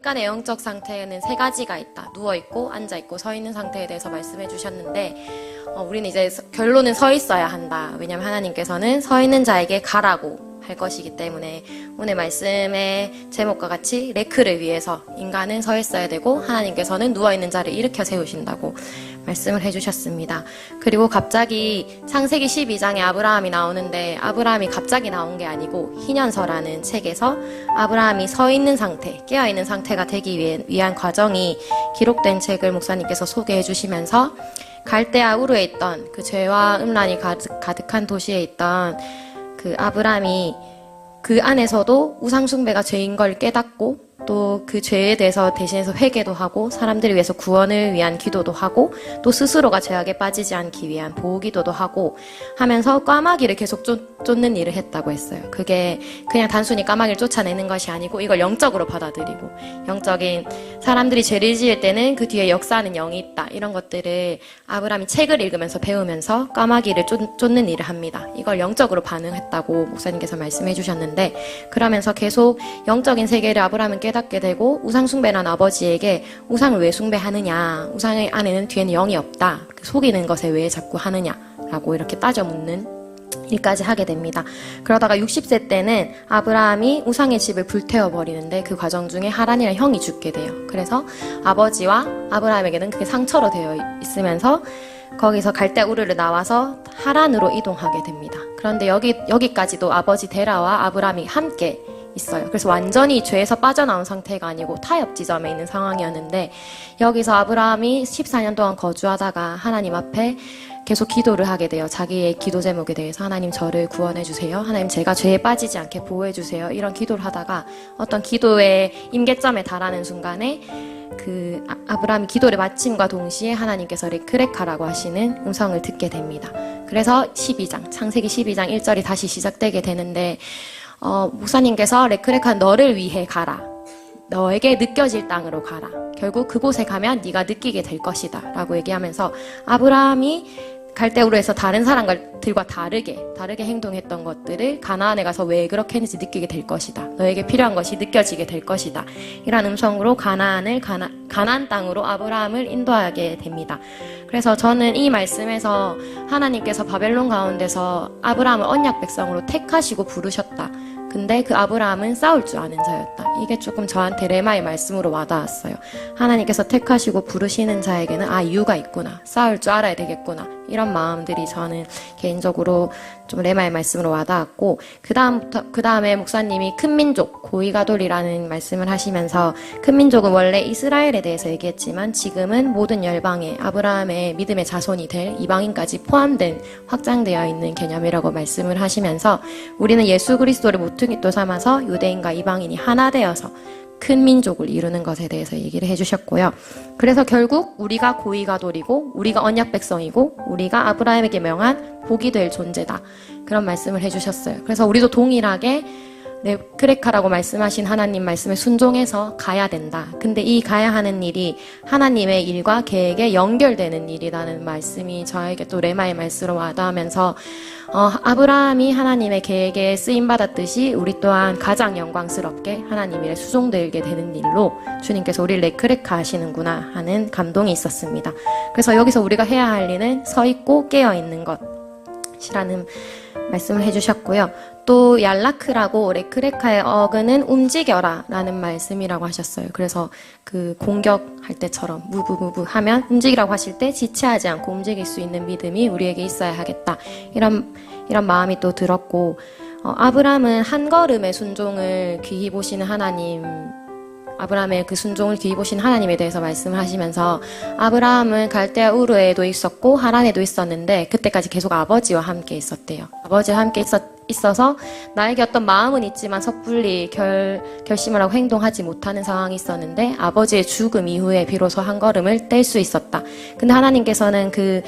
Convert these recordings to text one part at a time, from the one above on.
인간의 영적 상태에는 세 가지가 있다. 누워있고, 앉아있고, 서있는 상태에 대해서 말씀해 주셨는데, 우리는 이제 결론은 서 있어야 한다. 왜냐하면 하나님께서는 서 있는 자에게 가라고 할 것이기 때문에 오늘 말씀의 제목과 같이 레크를 위해서 인간은 서 있어야 되고 하나님께서는 누워있는 자를 일으켜 세우신다고 말씀을 해주셨습니다. 그리고 갑자기 창세기 12장에 아브라함이 나오는데 아브라함이 갑자기 나온 게 아니고 희년서라는 책에서 아브라함이 서 있는 상태, 깨어있는 상태가 되기 위한 과정이 기록된 책을 목사님께서 소개해 주시면서 갈대아 우르에 있던 그 죄와 음란이 가득한 도시에 있던 그 아브라함이 그 안에서도 우상숭배가 죄인 걸 깨닫고 또 그 죄에 대해서 대신해서 회개도 하고 사람들을 위해서 구원을 위한 기도도 하고 또 스스로가 죄악에 빠지지 않기 위한 보호기도도 하고 하면서 까마귀를 계속 쫓는 일을 했다고 했어요. 그게 그냥 단순히 까마귀를 쫓아내는 것이 아니고 이걸 영적으로 받아들이고 영적인 사람들이 죄를 지을 때는 그 뒤에 역사하는 영이 있다. 이런 것들을 아브라함이 책을 읽으면서 배우면서 까마귀를 쫓는 일을 합니다. 이걸 영적으로 반응했다고 목사님께서 말씀해 주셨는데 그러면서 계속 영적인 세계를 아브라함은 깨닫게 되고 우상숭배란 아버지에게 우상을 왜 숭배하느냐, 우상의 안에는 뒤에는 영이 없다, 속이는 것에 왜 자꾸 하느냐라고 이렇게 따져 묻는 일까지 하게 됩니다. 그러다가 60세 때는 아브라함이 우상의 집을 불태워버리는데 그 과정 중에 하란이라는 형이 죽게 돼요. 그래서 아버지와 아브라함에게는 그게 상처로 되어 있으면서 거기서 갈대아 우르를 나와서 하란으로 이동하게 됩니다. 그런데 여기까지도 아버지 데라와 아브라함이 함께 있어요. 그래서 완전히 죄에서 빠져나온 상태가 아니고 타협 지점에 있는 상황이었는데 여기서 아브라함이 14년 동안 거주하다가 하나님 앞에 계속 기도를 하게 돼요. 자기의 기도 제목에 대해서 하나님 저를 구원해 주세요. 하나님 제가 죄에 빠지지 않게 보호해 주세요. 이런 기도를 하다가 어떤 기도의 임계점에 달하는 순간에 그 아브라함이 기도를 마침과 동시에 하나님께서 레크레카라고 하시는 음성을 듣게 됩니다. 그래서 12장, 창세기 12장 1절이 다시 시작되게 되는데 목사님께서 레크레카 너를 위해 가라. 너에게 느껴질 땅으로 가라. 결국 그곳에 가면 네가 느끼게 될 것이다. 라고 얘기하면서 아브라함이 갈대우르에서 다른 사람들과 다르게 행동했던 것들을 가나안에 가서 왜 그렇게 했는지 느끼게 될 것이다. 너에게 필요한 것이 느껴지게 될 것이다. 이런 음성으로 가나안 땅으로 아브라함을 인도하게 됩니다. 그래서 저는 이 말씀에서 하나님께서 바벨론 가운데서 아브라함을 언약 백성으로 택하시고 부르셨다. 근데 그 아브라함은 싸울 줄 아는 자였다. 이게 조금 저한테 레마의 말씀으로 와닿았어요. 하나님께서 택하시고 부르시는 자에게는 이유가 있구나. 싸울 줄 알아야 되겠구나. 이런 마음들이 저는 개인적으로 좀 레마의 말씀으로 와닿았고 그 다음에 목사님이 큰 민족, 고이가돌이라는 말씀을 하시면서 큰 민족은 원래 이스라엘에 대해서 얘기했지만 지금은 모든 열방에 아브라함의 믿음의 자손이 될 이방인까지 포함된 확장되어 있는 개념이라고 말씀을 하시면서 우리는 예수 그리스도를 모퉁이돌 삼아서 유대인과 이방인이 하나 되어서 큰 민족을 이루는 것에 대해서 얘기를 해주셨고요. 그래서 결국 우리가 고이가돌이고 우리가 언약 백성이고 우리가 아브라함에게 명한 복이 될 존재다. 그런 말씀을 해주셨어요. 그래서 우리도 동일하게 레크레카라고 말씀하신 하나님 말씀에 순종해서 가야 된다. 근데 이 가야 하는 일이 하나님의 일과 계획에 연결되는 일이라는 말씀이 저에게 또 레마의 말씀으로 와닿으면서 아브라함이 하나님의 계획에 쓰임받았듯이 우리 또한 가장 영광스럽게 하나님 일에 수종되게 되는 일로 주님께서 우리를 레크레카 하시는구나 하는 감동이 있었습니다. 그래서 여기서 우리가 해야 할 일은 서 있고 깨어 있는 것이라는 말씀을 해주셨고요. 또 얄라크라고 레크레카의 어근은 움직여라 라는 말씀이라고 하셨어요. 그래서 그 공격할 때처럼 무브 하면 움직이라고 하실 때 지체하지 않고 움직일 수 있는 믿음이 우리에게 있어야 하겠다. 이런 마음이 또 들었고 아브라함은 한 걸음의 순종을 귀히 보시는 하나님, 아브라함의 그 순종을 귀히 보신 하나님에 대해서 말씀을 하시면서 아브라함은 갈대아 우르에도 있었고 하란에도 있었는데 그때까지 계속 아버지와 함께 있었대요. 아버지와 함께 있어서 나에게 어떤 마음은 있지만 섣불리 결심을 하고 행동하지 못하는 상황이 있었는데 아버지의 죽음 이후에 비로소 한 걸음을 뗄 수 있었다. 근데 하나님께서는 그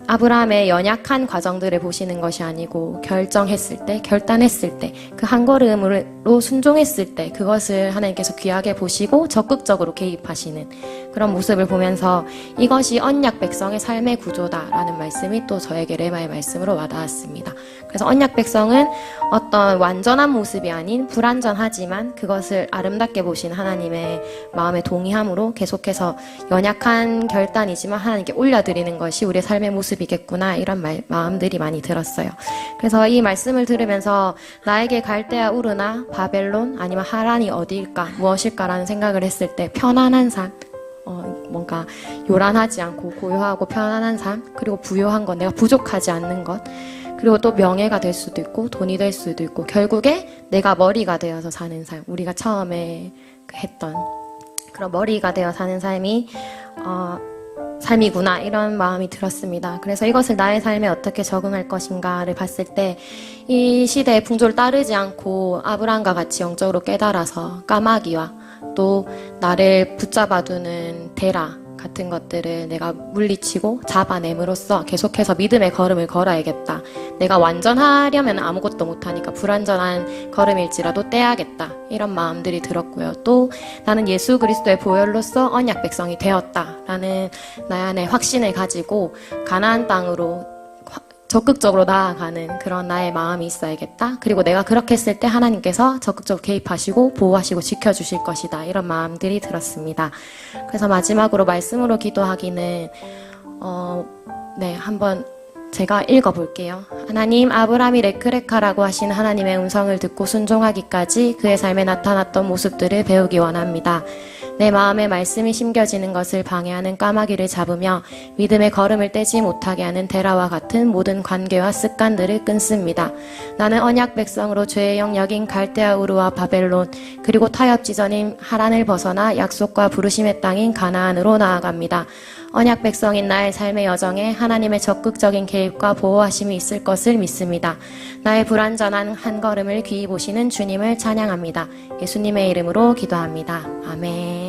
아브라함의 연약한 과정들을 보시는 것이 아니고 결정했을 때, 결단했을 때, 그 한 걸음으로 순종했을 때 그것을 하나님께서 귀하게 보시고 적극적으로 개입하시는 그런 모습을 보면서 이것이 언약 백성의 삶의 구조다라는 말씀이 또 저에게 레마의 말씀으로 와닿았습니다. 그래서 언약 백성은 어떤 완전한 모습이 아닌 불완전하지만 그것을 아름답게 보신 하나님의 마음에 동의함으로 계속해서 연약한 결단이지만 하나님께 올려드리는 것이 우리의 삶의 모습이겠구나, 이런 마음들이 많이 들었어요. 그래서 이 말씀을 들으면서 나에게 갈대아 우르나 바벨론 아니면 하란이 어디일까, 무엇일까라는 생각을 했을 때 편안한 삶, 뭔가 요란하지 않고 고요하고 편안한 삶, 그리고 부요한 것, 내가 부족하지 않는 것, 그리고 또 명예가 될 수도 있고 돈이 될 수도 있고 결국에 내가 머리가 되어서 사는 삶, 우리가 처음에 했던 그런 머리가 되어 사는 삶이 삶이구나, 이런 마음이 들었습니다. 그래서 이것을 나의 삶에 어떻게 적응할 것인가를 봤을 때 이 시대의 풍조를 따르지 않고 아브라함과 같이 영적으로 깨달아서 까마귀와 또 나를 붙잡아두는 데라 같은 것들을 내가 물리치고 잡아냄으로써 계속해서 믿음의 걸음을 걸어야겠다. 내가 완전하려면 아무것도 못하니까 불완전한 걸음일지라도 떼야겠다. 이런 마음들이 들었고요. 또 나는 예수 그리스도의 보혈로서 언약 백성이 되었다라는 나의 안에 확신을 가지고 가나안 땅으로 적극적으로 나아가는 그런 나의 마음이 있어야겠다. 그리고 내가 그렇게 했을 때 하나님께서 적극적으로 개입하시고 보호하시고 지켜주실 것이다. 이런 마음들이 들었습니다. 그래서 마지막으로 말씀으로 기도하기는 한번 제가 읽어볼게요. 하나님, 아브라함이 레크레카라고 하신 하나님의 음성을 듣고 순종하기까지 그의 삶에 나타났던 모습들을 배우기 원합니다. 내 마음에 말씀이 심겨지는 것을 방해하는 까마귀를 잡으며 믿음의 걸음을 떼지 못하게 하는 데라와 같은 모든 관계와 습관들을 끊습니다. 나는 언약 백성으로 죄의 영역인 갈대아 우르와 바벨론 그리고 타협지전인 하란을 벗어나 약속과 부르심의 땅인 가나안으로 나아갑니다. 언약 백성인 나의 삶의 여정에 하나님의 적극적인 개입과 보호하심이 있을 것을 믿습니다. 나의 불완전한 한 걸음을 귀히 보시는 주님을 찬양합니다. 예수님의 이름으로 기도합니다. 아멘.